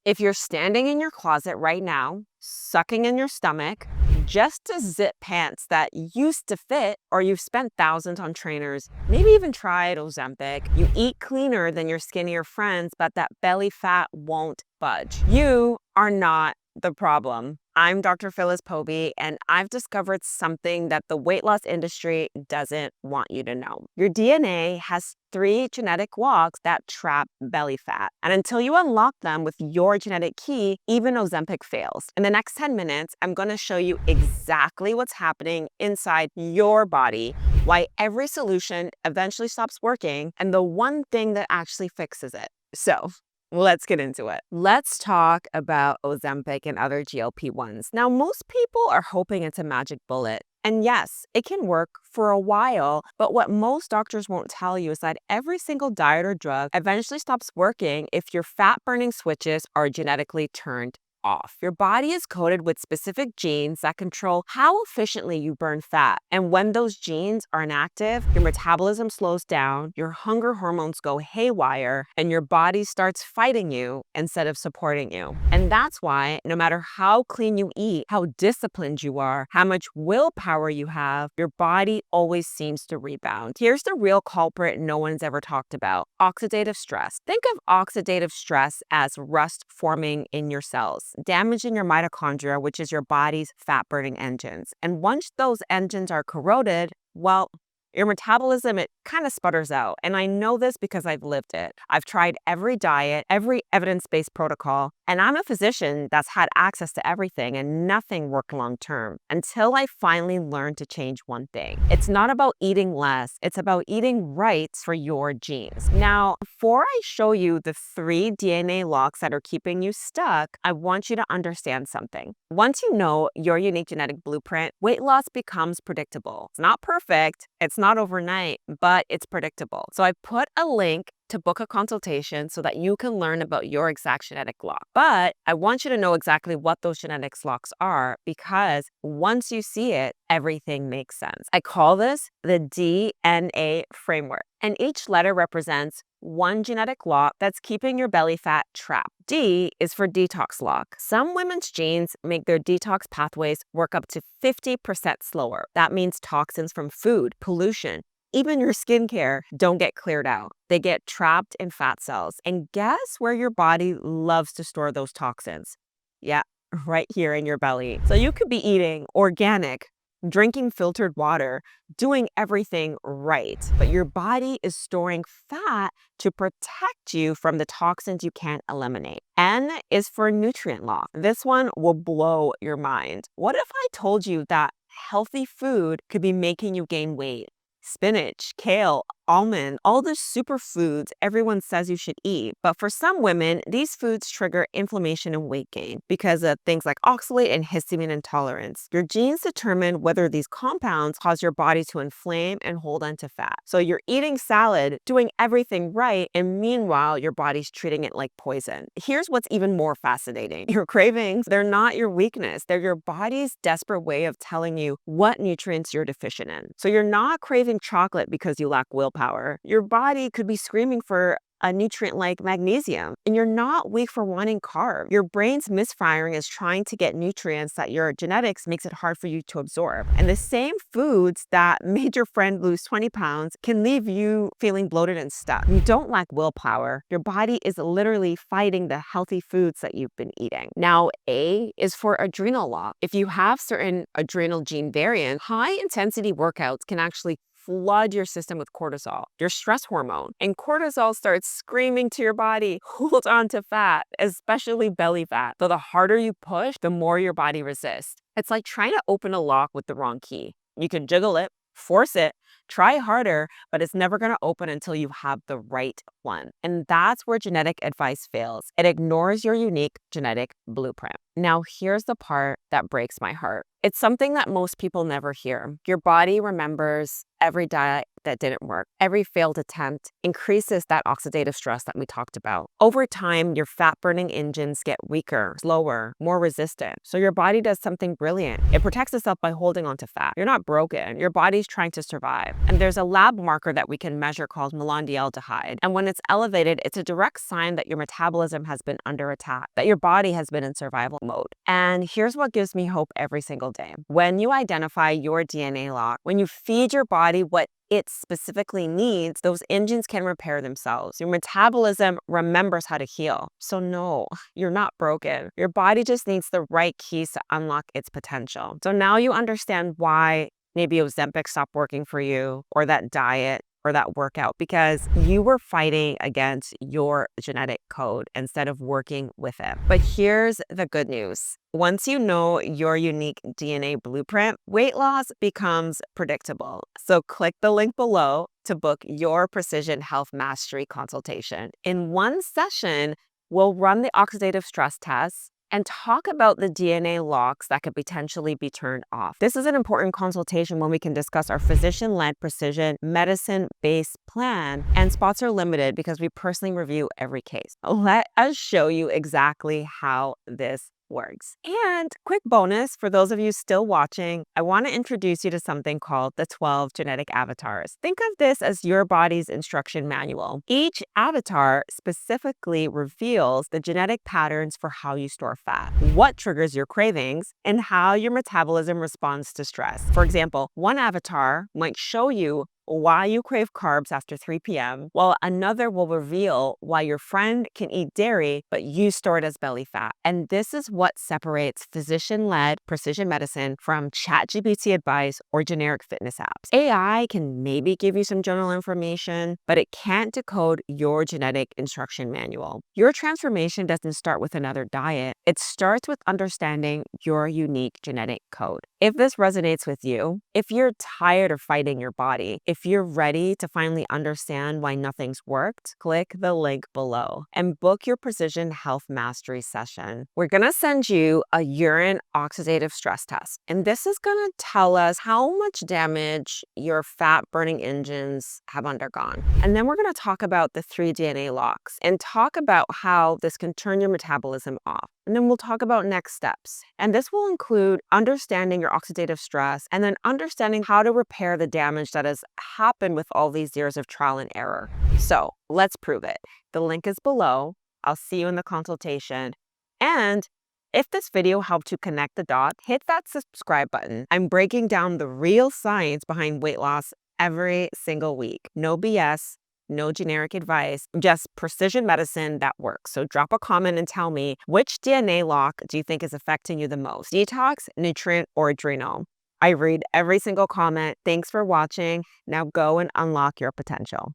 If you're standing in your closet right now, sucking in your stomach, just to zip pants that used to fit, or you've spent thousands on trainers, maybe even tried Ozempic, you eat cleaner than your skinnier friends, but that belly fat won't budge. You are not the problem. I'm Dr. Phyllis Poby, and I've discovered something that the weight loss industry doesn't want you to know. Your DNA has 3 genetic locks that trap belly fat. And until you unlock them with your genetic key, even Ozempic fails. In the next 10 minutes, I'm going to show you exactly what's happening inside your body, why every solution eventually stops working, and the one thing that actually fixes it. So, let's get into it. Let's talk about Ozempic and other GLP-1s. Now, most people are hoping it's a magic bullet. And yes, it can work for a while, but what most doctors won't tell you is that every single diet or drug eventually stops working if your fat-burning switches are genetically turned off. Your body is coded with specific genes that control how efficiently you burn fat. And when those genes are inactive, your metabolism slows down, your hunger hormones go haywire, and your body starts fighting you instead of supporting you. And that's why no matter how clean you eat, how disciplined you are, how much willpower you have, your body always seems to rebound. Here's the real culprit no one's ever talked about: oxidative stress. Think of oxidative stress as rust forming in your cells, damaging your mitochondria, which is your body's fat-burning engines. And once those engines are corroded, well, your metabolism, it kind of sputters out. And I know this because I've lived it. I've tried every diet, every evidence-based protocol, and I'm a physician that's had access to everything, and nothing worked long-term until I finally learned to change one thing. It's not about eating less, it's about eating right for your genes. Now, before I show you the 3 DNA locks that are keeping you stuck, I want you to understand something. Once you know your unique genetic blueprint, weight loss becomes predictable. It's not perfect, it's not overnight, but it's predictable. So I put a link to book a consultation so that you can learn about your exact genetic lock. But I want you to know exactly what those genetics locks are, because once you see it, everything makes sense. I call this the DNA framework, and each letter represents one genetic lock that's keeping your belly fat trapped. D is for detox lock. Some women's genes make their detox pathways work up to 50% slower. That means toxins from food, pollution, even your skincare don't get cleared out. They get trapped in fat cells. And guess where your body loves to store those toxins? Yeah, right here in your belly. So you could be eating organic, drinking filtered water, doing everything right, but your body is storing fat to protect you from the toxins you can't eliminate. N is for nutrient lock. This one will blow your mind. What if I told you that healthy food could be making you gain weight? Spinach, kale, almond, all the superfoods everyone says you should eat. But for some women, these foods trigger inflammation and weight gain because of things like oxalate and histamine intolerance. Your genes determine whether these compounds cause your body to inflame and hold onto fat. So you're eating salad, doing everything right, and meanwhile, your body's treating it like poison. Here's what's even more fascinating. Your cravings, they're not your weakness. They're your body's desperate way of telling you what nutrients you're deficient in. So you're not craving chocolate because you lack willpower. Your body could be screaming for a nutrient like magnesium, and you're not weak for wanting carbs. Your brain's misfiring is trying to get nutrients that your genetics makes it hard for you to absorb. And the same foods that made your friend lose 20 pounds can leave you feeling bloated and stuck. You don't lack willpower. Your body is literally fighting the healthy foods that you've been eating. Now, A is for adrenal lock. If you have certain adrenal gene variants, high intensity workouts can actually flood your system with cortisol, your stress hormone. And cortisol starts screaming to your body, hold on to fat, especially belly fat. So the harder you push, the more your body resists. It's like trying to open a lock with the wrong key. You can jiggle it, force it, try harder, but it's never going to open until you have the right one. And that's where genetic advice fails. It ignores your unique genetic blueprint. Now, here's the part that breaks my heart. It's something that most people never hear. Your body remembers every diet that didn't work. Every failed attempt increases that oxidative stress that we talked about. Over time, your fat-burning engines get weaker, slower, more resistant. So your body does something brilliant. It protects itself by holding onto fat. You're not broken. Your body's trying to survive. And there's a lab marker that we can measure called malondialdehyde. And when it's elevated, it's a direct sign that your metabolism has been under attack, that your body has been in survival mode. And here's what gives me hope every single day. When you identify your DNA lock, when you feed your body what it specifically needs, those engines can repair themselves. Your metabolism remembers how to heal. So no, you're not broken. Your body just needs the right keys to unlock its potential. So now you understand why maybe Ozempic stopped working for you, or that diet, or that workout, because you were fighting against your genetic code instead of working with it. But here's the good news. Once you know your unique DNA blueprint, weight loss becomes predictable. So click the link below to book your Precision Health Mastery consultation. In one session, we'll run the oxidative stress test and talk about the DNA locks that could potentially be turned off. This is an important consultation when we can discuss our physician-led precision medicine-based plan, and spots are limited because we personally review every case. Let us show you exactly how this works. And quick bonus for those of you still watching, I want to introduce you to something called the 12 genetic avatars. Think of this as your body's instruction manual. Each avatar specifically reveals the genetic patterns for how you store fat, what triggers your cravings, and how your metabolism responds to stress. For example, one avatar might show you why you crave carbs after 3 p.m., while another will reveal why your friend can eat dairy, but you store it as belly fat. And this is what separates physician-led precision medicine from ChatGPT advice or generic fitness apps. AI can maybe give you some general information, but it can't decode your genetic instruction manual. Your transformation doesn't start with another diet. It starts with understanding your unique genetic code. If this resonates with you, if you're tired of fighting your body, if you're ready to finally understand why nothing's worked, click the link below and book your Precision Health Mastery session. We're going to send you a urine oxidative stress test, and this is going to tell us how much damage your fat-burning engines have undergone. And then we're going to talk about the 3 DNA locks and talk about how this can turn your metabolism off. And then we'll talk about next steps. And this will include understanding your oxidative stress and then understanding how to repair the damage that has happened with all these years of trial and error. So let's prove it. The link is below. I'll see you in the consultation. And if this video helped you connect the dots, hit that subscribe button. I'm breaking down the real science behind weight loss every single week. No BS. No generic advice, just precision medicine that works. So drop a comment and tell me, which DNA lock do you think is affecting you the most? Detox, nutrient, or adrenal? I read every single comment. Thanks for watching. Now go and unlock your potential.